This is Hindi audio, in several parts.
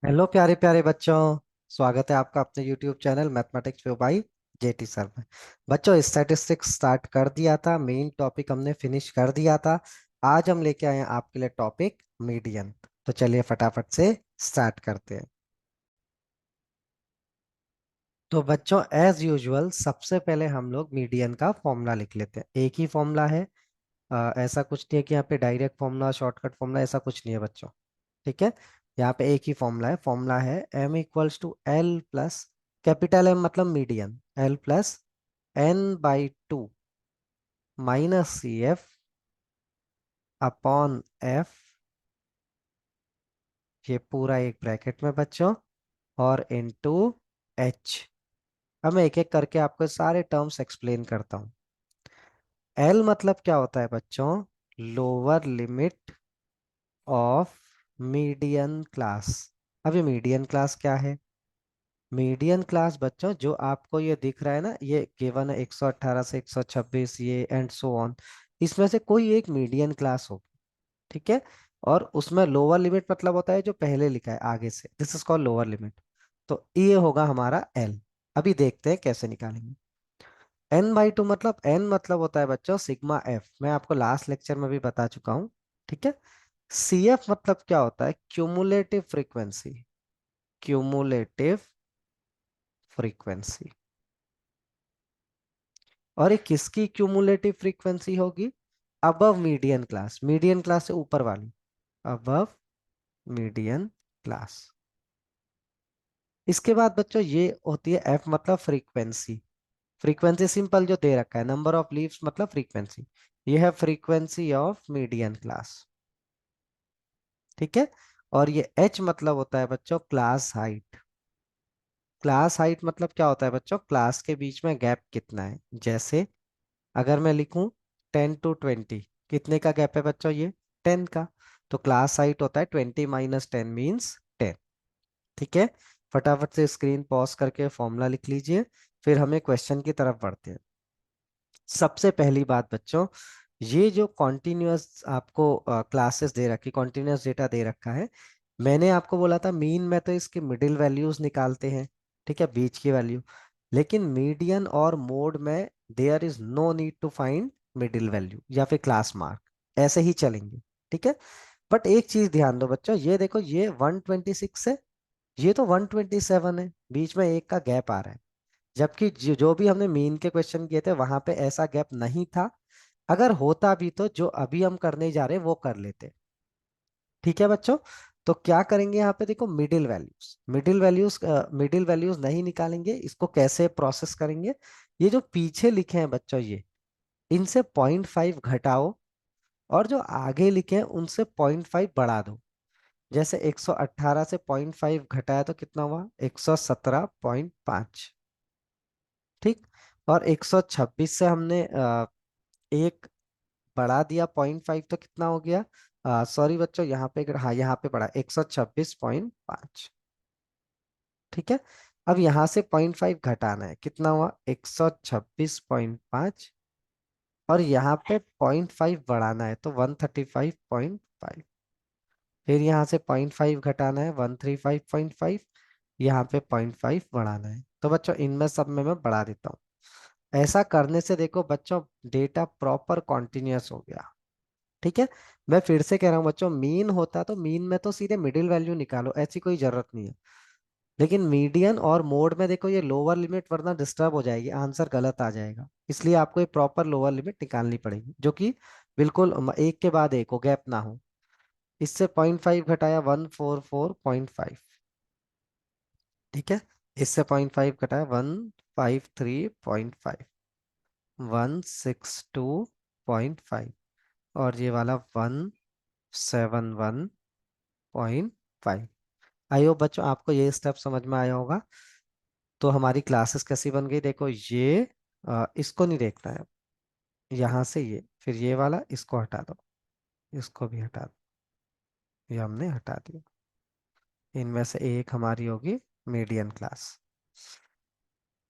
हेलो प्यारे प्यारे बच्चों। स्वागत है आपका अपने YouTube चैनल मैथमेटिक्स पे बाई जेटी सर में। बच्चों स्टैटिस्टिक्स स्टार्ट कर दिया था, मेन टॉपिक हमने फिनिश कर दिया था। आज हम लेके आए हैं आपके लिए टॉपिक मीडियन। तो चलिए फटाफट से स्टार्ट करते हैं। तो बच्चों एज यूजुअल सबसे पहले हम लोग मीडियन का फॉर्मूला लिख लेते हैं। एक ही फॉर्मूला है। ऐसा कुछ नहीं है कि यहाँ पे डायरेक्ट फॉर्मूला शॉर्टकट फॉर्मूला ऐसा कुछ नहीं है बच्चों। ठीक है। यहाँ पे एक ही फॉर्मूला है। फॉर्मूला है M equals to L plus capital M मतलब median L plus n/2 minus C F upon F. ये पूरा एक ब्रैकेट में बच्चों और इनटू एच। अब मैं एक एक करके आपको सारे टर्म्स एक्सप्लेन करता हूँ। एल मतलब क्या होता है बच्चों? Lower limit of median class. अब ये मीडियन क्लास क्या है? मीडियन क्लास बच्चों जो आपको ये दिख रहा है ना, ये गिवन है 118 से 126 ये एंड सो ऑन। इसमें से कोई एक मीडियन क्लास होगी। ठीक है। और उसमें लोअर लिमिट मतलब होता है जो पहले लिखा है आगे से, this is called lower limit. तो ये होगा हमारा एल। अभी देखते हैं कैसे निकालेंगे। n/2 मतलब n मतलब होता है बच्चों सिग्मा एफ, मैं आपको लास्ट लेक्चर में भी बता चुका हूँ। ठीक है। सी एफ मतलब क्या होता है? Cumulative frequency. Cumulative frequency. और ये किसकी क्यूमुलेटिव फ्रीक्वेंसी होगी? Above median class, median class से ऊपर वाली, अबव मीडियन क्लास। इसके बाद बच्चों ये होती है एफ मतलब फ्रीक्वेंसी। फ्रीक्वेंसी सिंपल जो दे रखा है, नंबर ऑफ लीव्स मतलब फ्रीक्वेंसी। ये है फ्रीक्वेंसी ऑफ मीडियन क्लास। ठीक है। और ये एच मतलब होता है बच्चों क्लास हाइट। क्लास हाइट मतलब क्या होता है बच्चों? क्लास के बीच में गैप कितना है। जैसे अगर मैं लिखूं 10 to 20, कितने का गैप है बच्चों? ये 10 का। तो क्लास हाइट होता है 20 - 10 मीन्स 10। ठीक है। फटाफट से स्क्रीन पॉज करके फॉर्मूला लिख लीजिए। फिर हमें क्वेश्चन की तरफ बढ़ते हैं। सबसे पहली बात बच्चों, ये जो कॉन्टिन्यूअस आपको क्लासेस दे रखी, कॉन्टिन्यूअस डेटा दे रखा है, मैंने आपको बोला था मीन में तो इसकी मिडिल वैल्यूज निकालते हैं। ठीक है, बीच की वैल्यू। लेकिन मीडियन और मोड में there is no need to find middle value या फिर क्लास मार्क, ऐसे ही चलेंगे। ठीक है। बट एक चीज ध्यान दो बच्चों, ये देखो ये 126 है, ये तो 127 है, बीच में एक का गैप आ रहा है। जबकि जो भी हमने मीन के क्वेश्चन किए थे वहां पे ऐसा गैप नहीं था। अगर होता भी तो जो अभी हम करने जा रहे हैं वो कर लेते। ठीक है बच्चों। तो क्या करेंगे यहाँ पे देखो, मिडिल वैल्यूज नहीं निकालेंगे। इसको कैसे प्रोसेस करेंगे? ये जो पीछे लिखे हैं बच्चों, ये इनसे 0.5 घटाओ और जो आगे लिखे हैं उनसे 0.5 बढ़ा दो। जैसे 118 से 0.5 घटाया तो कितना हुआ? 117.5। ठीक। और 126 से हमने एक बढ़ा दिया 0.5 तो कितना हो गया? सॉरी बच्चों, यहाँ पे हाँ यहाँ पे बढ़ा 126.5। ठीक है। अब यहाँ से 0.5 घटाना है, कितना हुआ? 126.5। और यहाँ पे 0.5 बढ़ाना है तो 135.5। फिर यहाँ से 0.5 घटाना है 135.5। यहाँ पे 0.5 बढ़ाना है। तो बच्चों इनमें सब में मैं बढ़ा देता हूँ। ऐसा करने से देखो बच्चों डेटा प्रॉपर कॉन्टिन्यूअस हो गया। ठीक है। मैं फिर से कह रहा हूँ बच्चों, मीन होता तो मीन में तो सीधे मिडिल वैल्यू निकालो, ऐसी कोई जरूरत नहीं है। लेकिन मीडियन और मोड में देखो ये लोअर लिमिट, वरना डिस्टर्ब हो जाएगी, आंसर गलत आ जाएगा। इसलिए आपको ये प्रॉपर लोअर लिमिट निकालनी पड़ेगी जो कि बिल्कुल एक के बाद एक हो, गैप ना हो। इससे 0.5 घटाया 144.5। ठीक है। इससे 0.5 घटाया 153.5, 162.5। और ये वाला 171.5। आई होप बच्चों आपको ये स्टेप समझ में आया होगा। तो हमारी क्लासेस कैसी बन गई देखो, ये इसको नहीं देखना है। यहाँ से ये, फिर ये वाला इसको हटा दो, इसको भी हटा दो, ये हमने हटा दिया। इनमें से एक हमारी होगी मीडियन क्लास।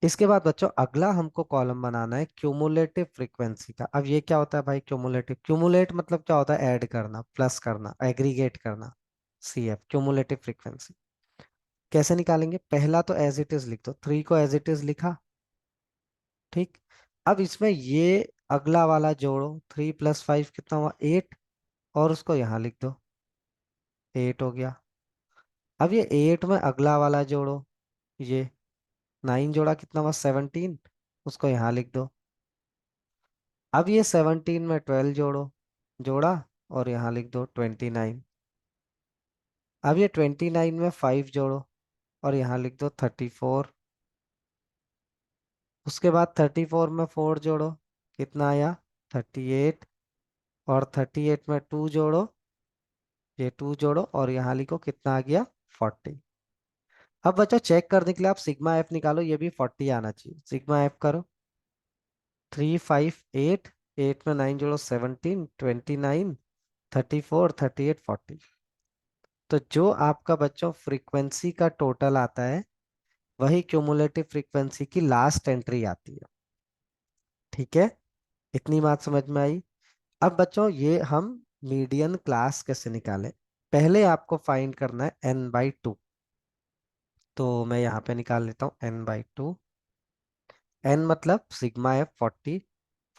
इसके बाद बच्चों अगला हमको कॉलम बनाना है क्यूमुलेटिव फ्रीक्वेंसी का। अब ये क्या होता है भाई क्यूमुलेटिव? क्यूमुलेट मतलब क्या होता है? ऐड करना, प्लस करना, एग्रीगेट करना। C F cumulative frequency. कैसे निकालेंगे, पहला तो एज इट इज लिख दो, 3 को एज इट इज लिखा। ठीक। अब इसमें ये अगला वाला जोड़ो, 3 + 5 कितना हुआ 8, और उसको यहाँ लिख दो, 8 हो गया। अब ये 8 में अगला वाला जोड़ो, ये 9 जोड़ा कितना हुआ 17, उसको यहाँ लिख दो। अब ये 17 में 12 जोड़ो, जोड़ा, और यहाँ लिख दो 29। अब ये 29 में 5 जोड़ो, और यहाँ लिख दो 34। उसके बाद 34 में 4 जोड़ो, कितना आया 38, और 38 में 2 जोड़ो, ये 2 जोड़ो, और यहाँ लिखो कितना आ गया 40। अब बच्चों चेक करने के लिए आप सिग्मा एफ निकालो, ये भी 40 आना चाहिए। सिग्मा एफ करो, 3 5 8, 8 में 9 जोड़ो 17, 29, 34, 38, 40। तो जो आपका बच्चों फ्रीक्वेंसी का टोटल आता है, वही क्यूमुलेटिव फ्रीक्वेंसी की लास्ट एंट्री आती है। ठीक है, इतनी बात समझ में आई। अब बच्चों ये हम मीडियन क्लास कैसे निकालें, पहले आपको फाइंड करना है n/2। तो मैं यहाँ पे निकाल लेता हूँ n/2। n मतलब सिग्मा एफ 40,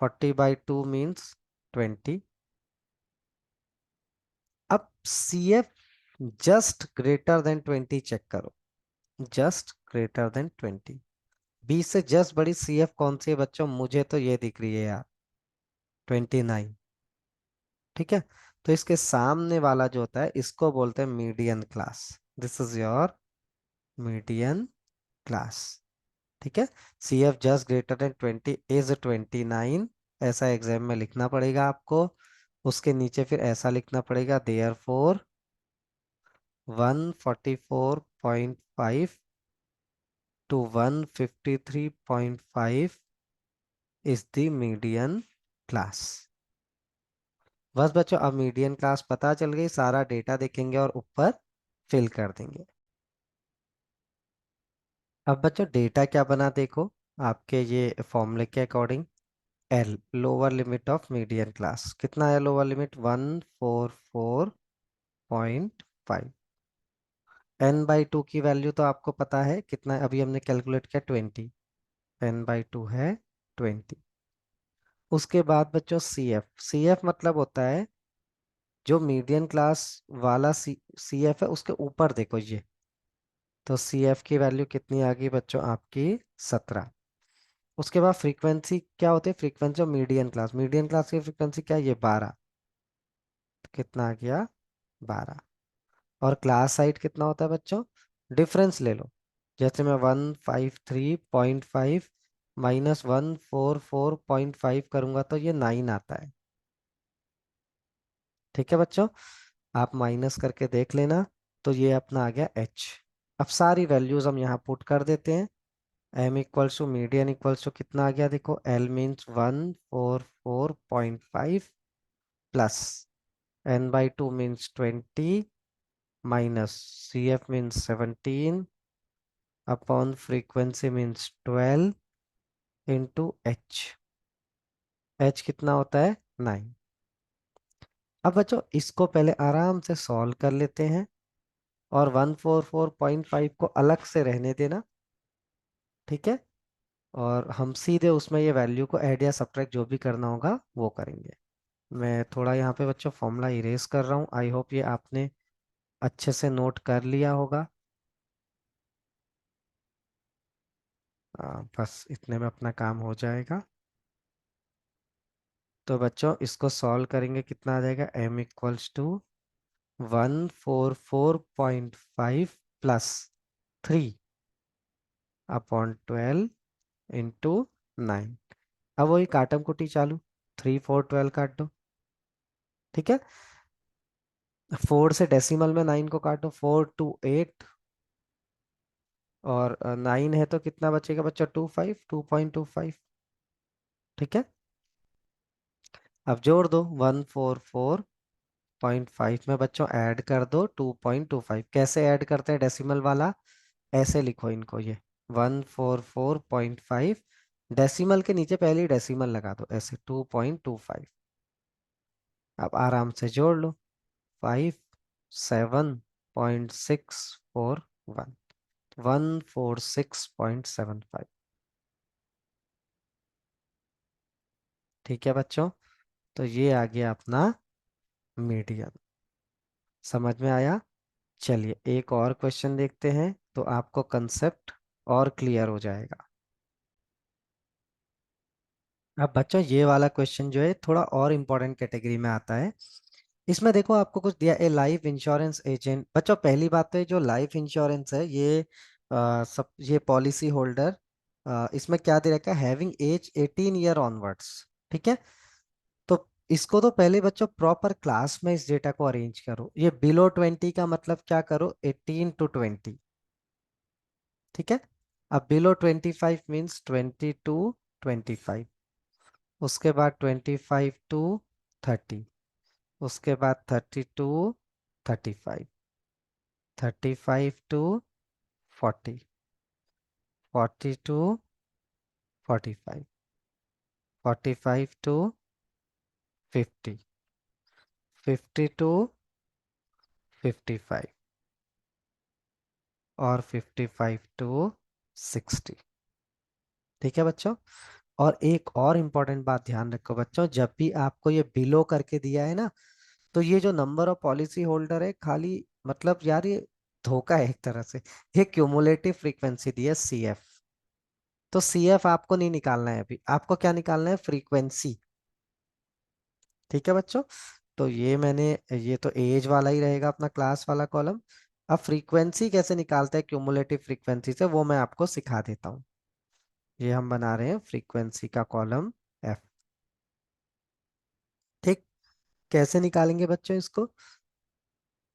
40/2 मीन्स 20। अब C F just greater than 20 check करो, जस्ट ग्रेटर देन 20। 20 से जस्ट बड़ी सी एफ कौन सी है बच्चों, मुझे तो ये दिख रही है यार, 29। ठीक है, तो इसके सामने वाला जो होता है इसको बोलते हैं median class. This is your median class. ठीक है, C F just greater than 20 is 29, ऐसा एग्जाम में लिखना पड़ेगा आपको। उसके नीचे फिर ऐसा लिखना पड़ेगा, therefore 144.5 to 153.5 is the median class. बस बच्चों अब मीडियन क्लास पता चल गई, सारा डेटा देखेंगे और ऊपर फिल कर देंगे। अब बच्चों डेटा क्या बना देखो, आपके ये फॉर्मूले के according. L lower limit of median class कितना है, लोअर लिमिट 144.5। n/2 की वैल्यू तो आपको पता है कितना है, अभी हमने कैलकुलेट किया 20, n/2 है 20। उसके बाद बच्चों सी एफ मतलब होता है जो मीडियन क्लास वाला सी एफ है, उसके ऊपर देखो ये, तो सी एफ की वैल्यू कितनी आ गई बच्चों आपकी 17। उसके बाद फ्रीक्वेंसी क्या होती है, फ्रीक्वेंसी ऑफ मीडियन क्लास की फ्रीक्वेंसी क्या है, ये 12। तो कितना आ गया 12। और क्लास साइड कितना होता है बच्चों, डिफरेंस ले लो। जैसे मैं 153.5 -144.5 करूंगा तो ये 9 आता है। ठीक है बच्चों, आप माइनस करके देख लेना। तो ये अपना आ गया एच। अब सारी वैल्यूज हम यहाँ पुट कर देते हैं। M equals to median equals to कितना आ गया देखो, L means 144.5 plus n/2 means 20 minus C F means 17 upon frequency means 12 into H. H कितना होता है 9। अब बच्चों इसको पहले आराम से सॉल्व कर लेते हैं, और 144.5 को अलग से रहने देना। ठीक है, और हम सीधे उसमें ये वैल्यू को ऐड या सब्ट्रैक्ट जो भी करना होगा वो करेंगे। मैं थोड़ा यहाँ पे बच्चों फॉर्मूला इरेज कर रहा हूँ, आई होप ये आपने अच्छे से नोट कर लिया होगा। बस इतने में अपना काम हो जाएगा। तो बच्चों इसको सॉल्व करेंगे, कितना आ जाएगा, m equals to 144.5 plus 3/12 into 9। अब वही काटम कुटी चालू, 3 4 12 काट दो। ठीक है, 4 से डेसिमल में 9 को काटो, 4 2 8, और 9 है तो कितना बचेगा बच्चा 2.25। ठीक है, अब जोड़ दो, 144.5 में बच्चों ऐड कर दो 2.25। कैसे ऐड करते हैं डेसिमल वाला, ऐसे लिखो इनको, ये 144.5 डेसिमल के नीचे पहले ही डेसिमल लगा दो, ऐसे 2.25। अब आराम से जोड़ लो, 57.641। 146.75। ठीक है बच्चों, तो ये आ गया अपना मीडियन। समझ में आया? चलिए एक और क्वेश्चन देखते हैं तो आपको कंसेप्ट और क्लियर हो जाएगा। अब बच्चों ये वाला क्वेश्चन जो है थोड़ा और इम्पोर्टेंट कैटेगरी में आता है। इसमें देखो आपको कुछ दिया, ए लाइफ इंश्योरेंस एजेंट। बच्चों पहली बात तो ये जो लाइफ इंश्योरेंस है ये सब ये पॉलिसी होल्डर, इसमें क्या दे रखा है, हैविंग एज 18 ईयर ऑनवर्ड्स। ठीक है, तो इसको तो पहले बच्चों प्रॉपर क्लास में इस डेटा को अरेंज करो। ये बिलो 20 का मतलब क्या करो, 18 to 20। ठीक है, अब बिलो 25 मीन्स 20 to 25, उसके बाद 25 to 30, उसके बाद 30 to 35, 35 to 40, 40 to 45, 45 to 50, 50 to 55 और 55 to 60। ठीक है बच्चों, और एक और इम्पोर्टेंट बात ध्यान रखो बच्चों, जब भी आपको ये बिलो करके दिया है ना, तो ये जो नंबर ऑफ पॉलिसी होल्डर है खाली, मतलब यार ये धोखा है एक तरह से। ये क्यूमुलेटिव फ्रीक्वेंसी दी है CF। तो CF आपको नहीं निकालना है, अभी आपको क्या निकालना है, फ्रीक्वेंसी। ठीक है बच्चों, तो ये मैंने, ये तो एज वाला ही रहेगा अपना क्लास वाला कॉलम। अब फ्रीक्वेंसी कैसे निकालते हैं क्यूमुलेटिव फ्रीक्वेंसी से, वो मैं आपको सिखा देता हूँ। ये हम बना रहे हैं फ्रीक्वेंसी का कॉलम F। ठीक, कैसे निकालेंगे बच्चों इसको,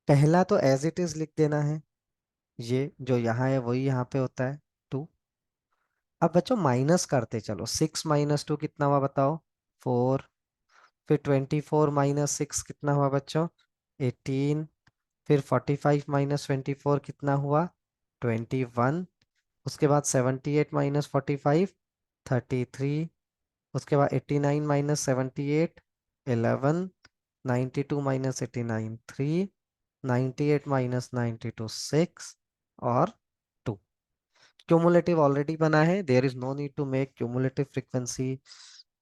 पहला तो एज इट इज लिख देना है, ये जो यहाँ है वही यहाँ पे होता है 2। अब बच्चों माइनस करते चलो, 6 - 2 कितना हुआ बताओ, 4। फिर 24 - 6 कितना हुआ बच्चों, 18। फिर 45 - 24 कितना हुआ, 21। उसके बाद 78 - 45, 33। उसके बाद 89 - 78, 11। 92 - 89, 3। 98 - 92, 6 और 2। क्यूमुलेटिव ऑलरेडी बना है, there is no need to make cumulative frequency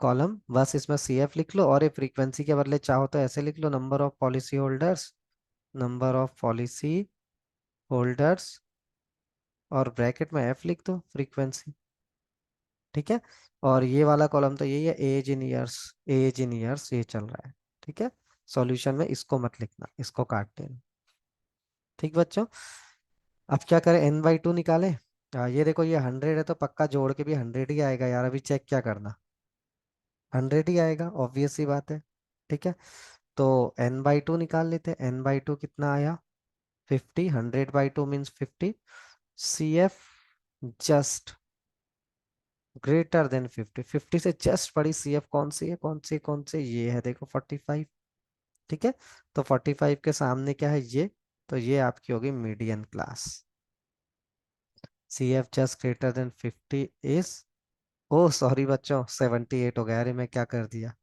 column. बस इसमें CF लिख लो, और ये फ्रीक्वेंसी के बदले चाहो तो ऐसे लिख लो, number of policy holders, number of policy holders, और ब्रैकेट में F लिख दो फ्रीक्वेंसी। ठीक है, और ये वाला कॉलम तो यही है, age in years, age in years ये चल रहा है। ठीक है, सॉल्यूशन में इसको मत लिखना, इसको काट देना। ठीक बच्चों, अब क्या करें, N/2 निकालें। ये देखो ये 100 है तो पक्का जोड़ के भी 100 ही आएगा यार, अभी चेक क्या करना, 100 ही आएगा, ऑब्वियस सी बात है। ठीक है, तो N/2 निकाल लेते हैं, N/2 कितना आया, 50। 100/2 means 50। CF just greater then 50, 50 से जस्ट बड़ी CF कौन सी है, कौन सी ये है, देखो 45। ठीक है, तो 45 के सामने क्या है, ये, तो ये आपकी होगी median class. CF just greater then 50 is, oh sorry बच्चों 78 हो गया, अरे मैं क्या कर दिया,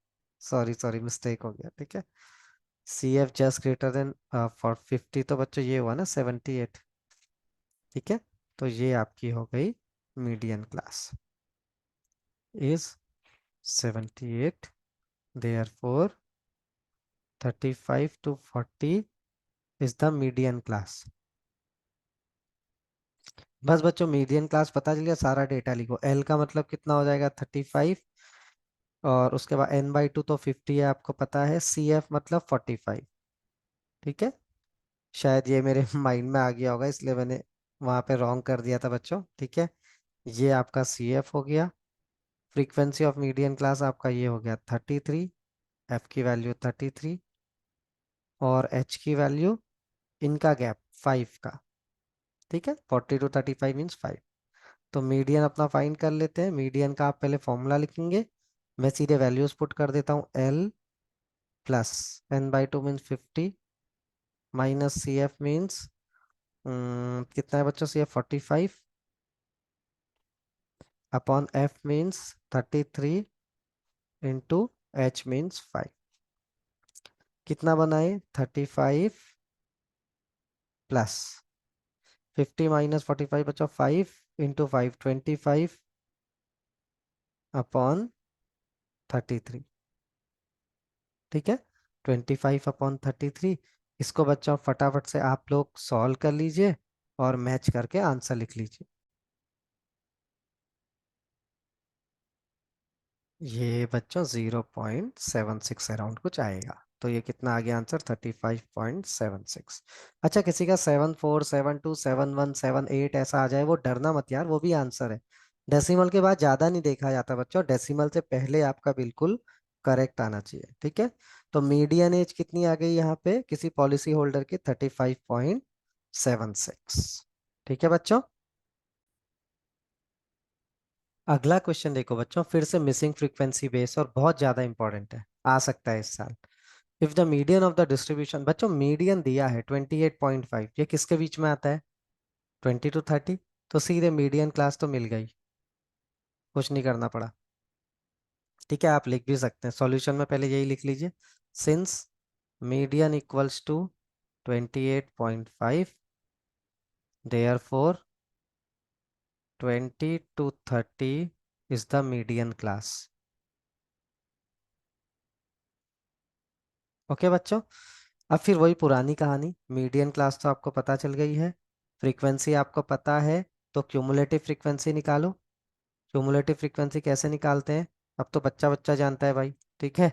सॉरी सॉरी मिस्टेक हो गया। ठीक है, CF just greater then for 50, तो बच्चों ये हुआ ना 78। ठीक है, तो ये आपकी हो गई median class is 78, therefore 35 to 40 is the median class. बस बच्चों मीडियन क्लास पता चल गया, सारा डेटा लिखो। L का मतलब कितना हो जाएगा, 35, और उसके बाद N/2 तो 50 है आपको पता है, CF मतलब 45। ठीक है, शायद ये मेरे माइंड में आ गया होगा इसलिए मैंने वहां पे रॉन्ग कर दिया था बच्चों। ठीक है, ये आपका CF हो गया। फ्रीक्वेंसी ऑफ मीडियन क्लास आपका ये हो गया 33, F की वैल्यू 33, और H की वैल्यू, इनका गैप 5 का। ठीक है, 40 to 35 मीन्स 5। तो मीडियन अपना फाइंड कर लेते हैं। मीडियन का आप पहले फॉर्मूला लिखेंगे, मैं सीधे वैल्यूज पुट कर देता हूँ। L plus N/2 means 50, minus CF means कितना है बच्चों, CF 45, upon F means 33, into H means 5। कितना बनाए, 35 प्लस 50 - 45 बच्चों 5 × 5 25 अपॉन 33। ठीक है, 25 अपॉन 33। इसको बच्चों फटाफट से आप लोग सॉल्व कर लीजिए और मैच करके आंसर लिख लीजिए। ये बच्चों 0.76 अराउंड कुछ आएगा। तो ये कितना आ गया आंसर? 35.76। अच्छा, किसी का 74 72 71 ऐसा आ जाए, वो डरना मत यार, वो भी आंसर है। डेसिमल के बाद ज्यादा नहीं देखा जाता बच्चों, डेसिमल से पहले आपका बिल्कुल करेक्ट आना चाहिए। ठीक है, तो मीडियन एज कितनी आ गई यहाँ पे किसी पॉलिसी होल्डर की? 35.76। ठीक है बच्चों, अगला क्वेश्चन देखो बच्चों, फिर से मिसिंग फ्रीक्वेंसी बेस और बहुत ज्यादा इंपॉर्टेंट है, आ सकता है इस साल। If the median of the distribution, बच्चों मीडियन दिया है 28.5, ये किसके बीच में आता है? 20 to 30। तो सीधे मीडियन क्लास तो मिल गई, कुछ नहीं करना पड़ा। ठीक है, आप लिख भी सकते हैं सॉल्यूशन में, पहले यही लिख लीजिए। Since median equals to 28.5, therefore 20 to 30 is the median class. Okay बच्चों, अब फिर वही पुरानी कहानी, मीडियन क्लास तो आपको पता चल गई है, फ्रीक्वेंसी आपको पता है, तो क्यूमुलेटिव फ्रीक्वेंसी निकालो। क्यूमुलेटिव फ्रीक्वेंसी कैसे निकालते हैं? अब तो बच्चा बच्चा जानता है भाई। ठीक है,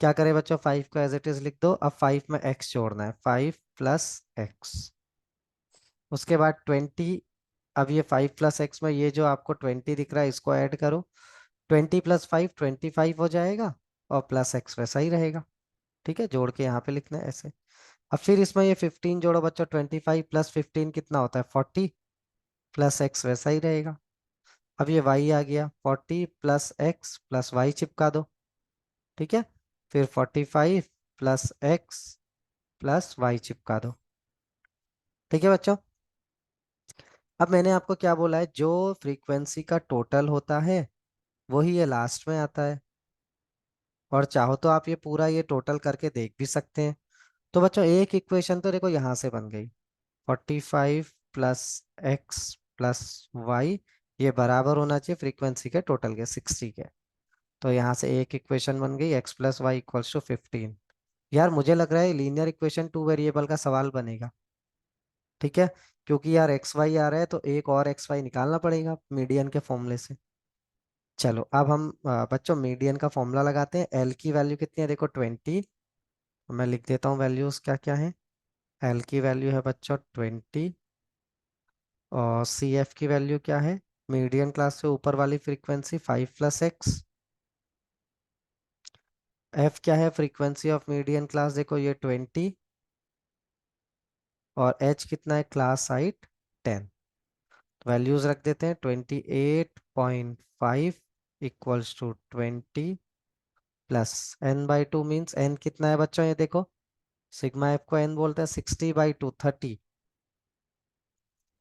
क्या करें बच्चों, 5 को एज इट इज लिख दो। अब 5 में x जोड़ना है, 5 + x। उसके बाद 20। अब ये 5 + x में ये जो आपको 20 दिख रहा है, इसको ऐड करो। 20 + 5 25 हो जाएगा, और प्लस x वैसा ही रहेगा। ठीक है, जोड़ के यहाँ पे लिखना है ऐसे। अब फिर इसमें ये 15 जोड़ो बच्चों, 25 + 15 कितना होता है? 40, प्लस एक्स वैसा ही रहेगा। अब ये y आ गया, 40 + x + y चिपका दो। ठीक है, फिर 45 + x + y चिपका दो। ठीक है बच्चों, अब मैंने आपको क्या बोला है, जो फ्रीक्वेंसी का टोटल होता है वही ये लास्ट में आता है। और चाहो तो आप ये पूरा ये टोटल करके देख भी सकते हैं। तो बच्चों एक इक्वेशन तो देखो यहाँ से बन गई, 45 + x + y, ये बराबर होना चाहिए फ्रीक्वेंसी के टोटल के 60 के। तो यहाँ से एक इक्वेशन बन गई, x + y = 15। यार मुझे लग रहा है लीनियर इक्वेशन 2 वेरिएबल का सवाल बनेगा। ठीक है, क्योंकि यार एक्स वाई आ रहा है, तो एक और एक्स वाई निकालना पड़ेगा मीडियन के फॉर्मूले से। चलो अब हम बच्चों मीडियन का फॉर्मूला लगाते हैं। एल की वैल्यू कितनी है? देखो 20। मैं लिख देता हूँ वैल्यूज क्या क्या है। एल की वैल्यू है बच्चों 20, और सी एफ की वैल्यू क्या है? मीडियन क्लास से ऊपर वाली फ्रीक्वेंसी 5 + x। एफ क्या है? फ्रीक्वेंसी ऑफ मीडियन क्लास, देखो ये 20, और एच कितना है? Class height 10। वैल्यूज रख देते हैं, 28.5 = 20 प्लस n/2 मीन्स n कितना है बच्चों? ये देखो, सिग्मा एफ को n बोलते हैं, 60/2 30,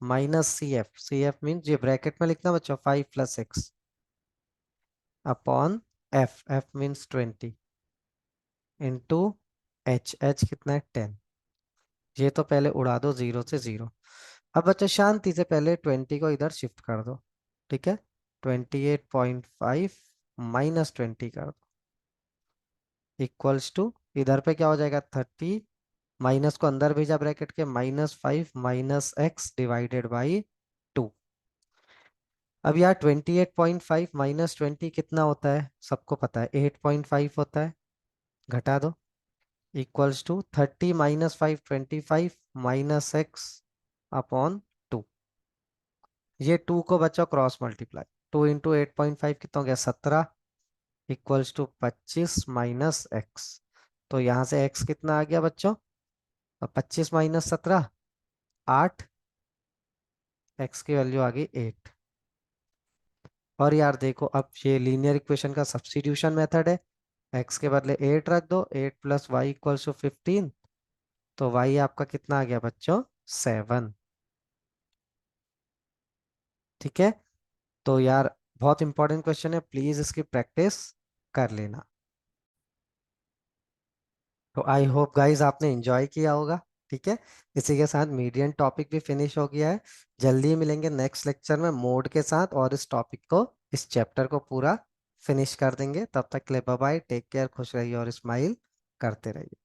माइनस सी एफ मीन्स ये ब्रैकेट में लिखना बच्चों, 5 + x upon F means 20 into H कितना है? 10। ये तो पहले उड़ा दो 0 से 0। अब बच्चों शांति से पहले 20 को इधर शिफ्ट कर दो। ठीक है, 28.5 माइनस 20 कर दो, इक्वल्स टू, इधर पे क्या हो जाएगा? 30, माइनस को अंदर भेजा ब्रैकेट के, -5 - x/2। अब यार 28.5 - 20 कितना होता है? सबको पता है 8.5 होता है, घटा दो, इक्वल्स टू 30 - 5 25 -x/2। ये 2 को बच्चों क्रॉस मल्टीप्लाई, 2 × 8.5 कितना हो गया? 17, इक्वल्स टू 25 - x। तो यहाँ से x कितना आ गया बच्चों? 25 - 17 8, x की वैल्यू आ गई 8। और यार देखो, अब ये लीनियर इक्वेशन का सब्स्टिट्यूशन मेथड है, x के बदले 8 रख दो, 8 + y = 15। तो y आपका कितना आ गया बच्चों? 7। ठीक है, तो यार बहुत इंपॉर्टेंट क्वेश्चन है, प्लीज इसकी प्रैक्टिस कर लेना। तो आई होप गाइज आपने एंजॉय किया होगा। ठीक है। इसी के साथ मीडियन टॉपिक भी फिनिश हो गया है। जल्दी ही मिलेंगे नेक्स्ट लेक्चर में मोड के साथ, और इस टॉपिक को, इस चैप्टर को पूरा फिनिश कर देंगे। तब तक के लिए बाय बाय, टेक केयर, खुश रहिए और स्माइल करते रहिए।